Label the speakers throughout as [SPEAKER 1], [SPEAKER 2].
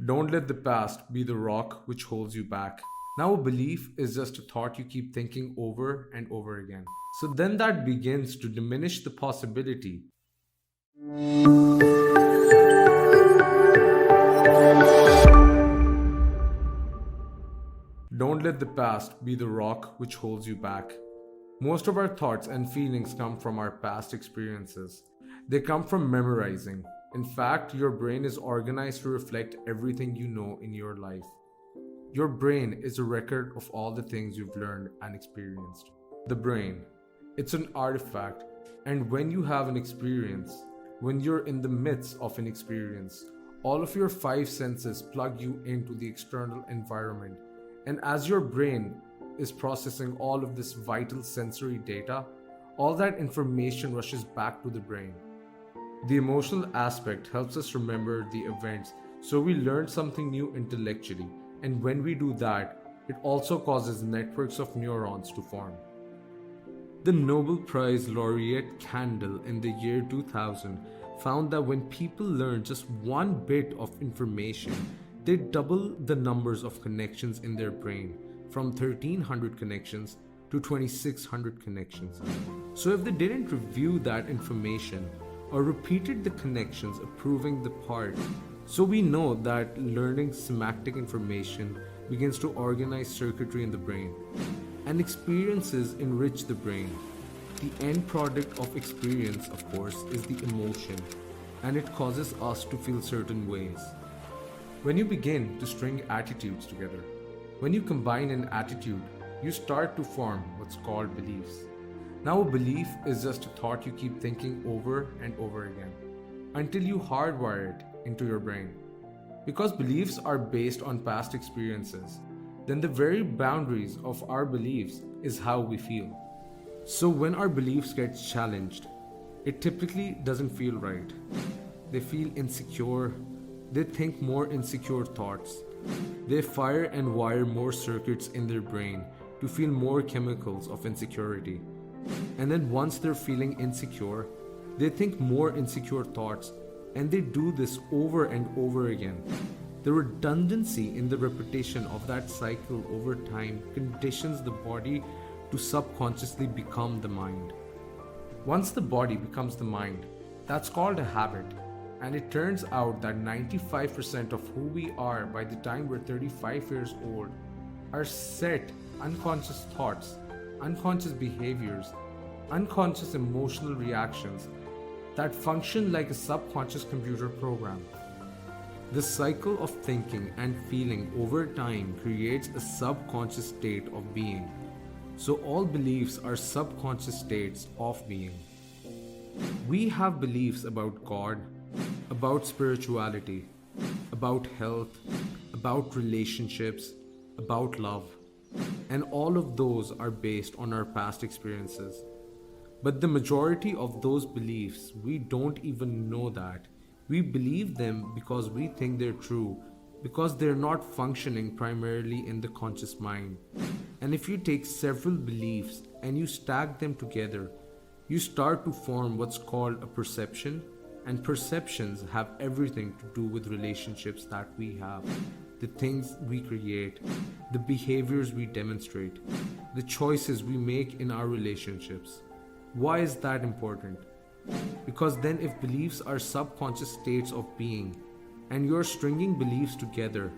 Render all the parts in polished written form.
[SPEAKER 1] Don't let the past be the rock which holds you back. Now, a belief is just a thought you keep thinking over and over again. So then that begins to diminish the possibility. Don't let the past be the rock which holds you back. Most of our thoughts and feelings come from our past experiences. They come from memorizing. In fact, your brain is organized to reflect everything you know in your life. Your brain is a record of all the things you've learned and experienced. The brain, it's an artifact, and when you have an experience, when you're in the midst of an experience, all of your five senses plug you into the external environment. And as your brain is processing all of this vital sensory data, all that information rushes back to the brain. The emotional aspect helps us remember the events, so we learn something new intellectually, and when we do that, it also causes networks of neurons to form. The Nobel Prize laureate Candle in the year 2000 found that when people learn just one bit of information, they double the numbers of connections in their brain from 1300 connections to 2600 connections. So if they didn't review that information or repeated the connections approving the part, so we know that learning semantic information begins to organize circuitry in the brain, and experiences enrich the brain. The end product of experience, of course, is the emotion, and it causes us to feel certain ways. When you begin to string attitudes together, when you combine an attitude, you start to form what's called beliefs. Now, a belief is just a thought you keep thinking over and over again until you hardwire it into your brain. Because beliefs are based on past experiences, then the very boundaries of our beliefs is how we feel. So when our beliefs get challenged, it typically doesn't feel right. They feel insecure. They think more insecure thoughts. They fire and wire more circuits in their brain to feel more chemicals of insecurity. And then once they're feeling insecure, they think more insecure thoughts, and they do this over and over again. The redundancy in the repetition of that cycle over time conditions the body to subconsciously become the mind. Once the body becomes the mind, that's called a habit. And it turns out that 95% of who we are by the time we're 35 years old are set unconscious thoughts, unconscious behaviors, unconscious emotional reactions that function like a subconscious computer program. The cycle of thinking and feeling over time creates a subconscious state of being. So all beliefs are subconscious states of being. We have beliefs about God, about spirituality, about health, about relationships, about love. And all of those are based on our past experiences. But the majority of those beliefs, we don't even know that. We believe them because we think they're true, because they're not functioning primarily in the conscious mind. And if you take several beliefs and you stack them together, you start to form what's called a perception. And perceptions have everything to do with relationships that we have, the things we create, the behaviors we demonstrate, the choices we make in our relationships. Why is that important? Because then if beliefs are subconscious states of being, and you're stringing beliefs together,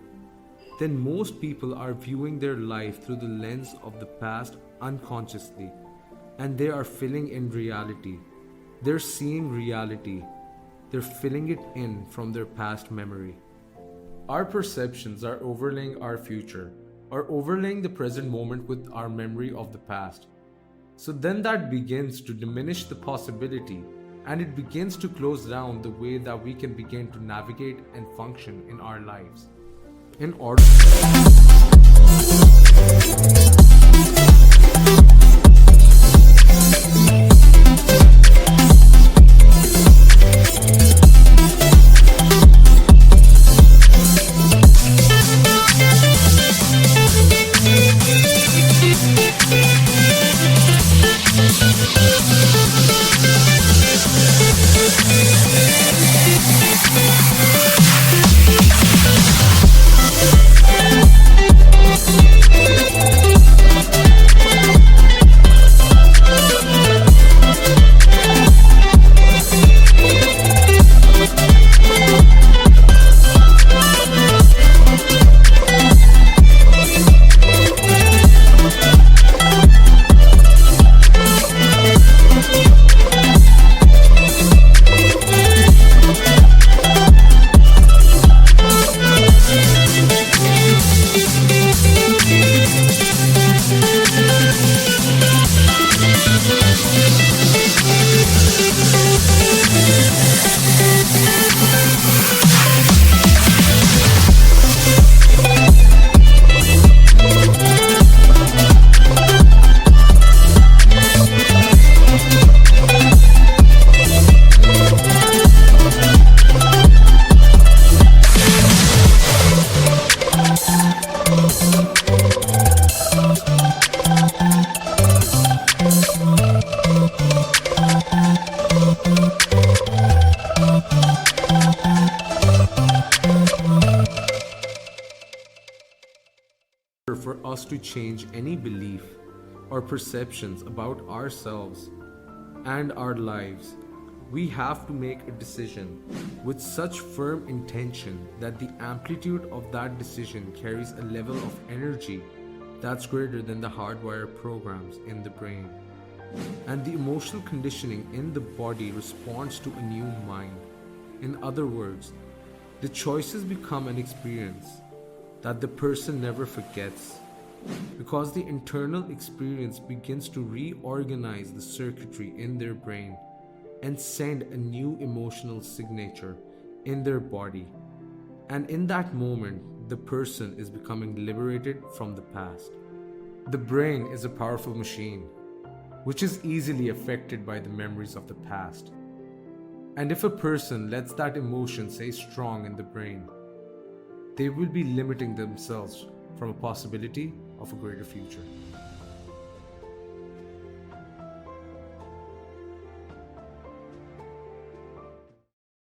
[SPEAKER 1] then most people are viewing their life through the lens of the past unconsciously, and they are filling in reality. They're seeing reality. They're filling it in from their past memory. Our perceptions are overlaying our future, or overlaying the present moment with our memory of the past. So then that begins to diminish the possibility, and it begins to close down the way that we can begin to navigate and function in our lives. In order For us to change any belief or perceptions about ourselves and our lives, we have to make a decision with such firm intention that the amplitude of that decision carries a level of energy that's greater than the hardwired programs in the brain. And the emotional conditioning in the body responds to a new mind. In other words, the choices become an experience that the person never forgets, because the internal experience begins to reorganize the circuitry in their brain and send a new emotional signature in their body. And in that moment, the person is becoming liberated from the past. The brain is a powerful machine, which is easily affected by the memories of the past. And if a person lets that emotion stay strong in the brain, they will be limiting themselves from a possibility of a greater future.